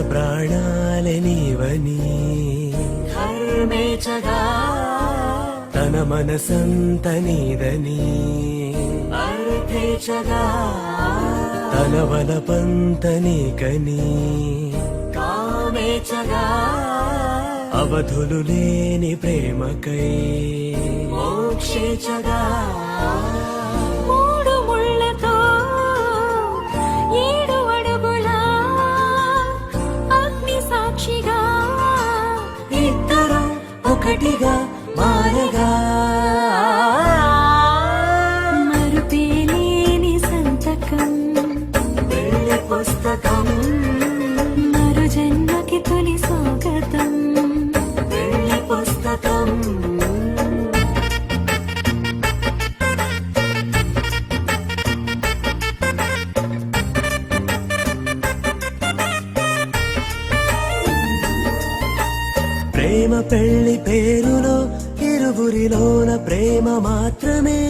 ప్రాణాలే నీవని ధర్మేచగా తన మనసంత నీదని అర్థేచగా తన వలపంత నీకని కామేచగా అవధులు లేని ప్రేమకై మోక్షేచగా మూడు ముళ్ళతో 7 అడుగుల అగ్ని సాక్షిగా ఇద్దరం ఒకటిగా మారగా మరుపేలేని సంతకం పెళ్లి పుస్తకం మరు జన్మకి తొలి స్వాగతం పెళ్లి పుస్తకం ప్రేమ పెళ్లి పేరులో ఇరువురిలోన ప్రేమ మాత్రమే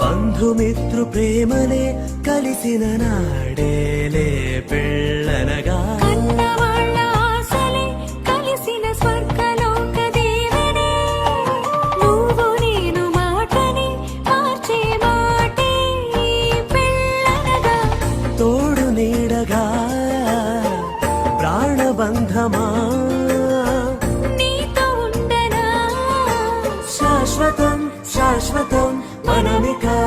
బంధుమిత్రు ప్రేమనే కలిసిన నాడేలే పెళ్ళనగా కన్నవాళ్ళ ఆశలే కలిసిన స్వర్గలోక దేవనే నువ్వు నేను మాటని మార్చే మాటే పెళ్ళనగా తోడు నీడగా ప్రాణబంధమా నీతో ఉండనా శాశ్వతం శాశ్వతం మనమికా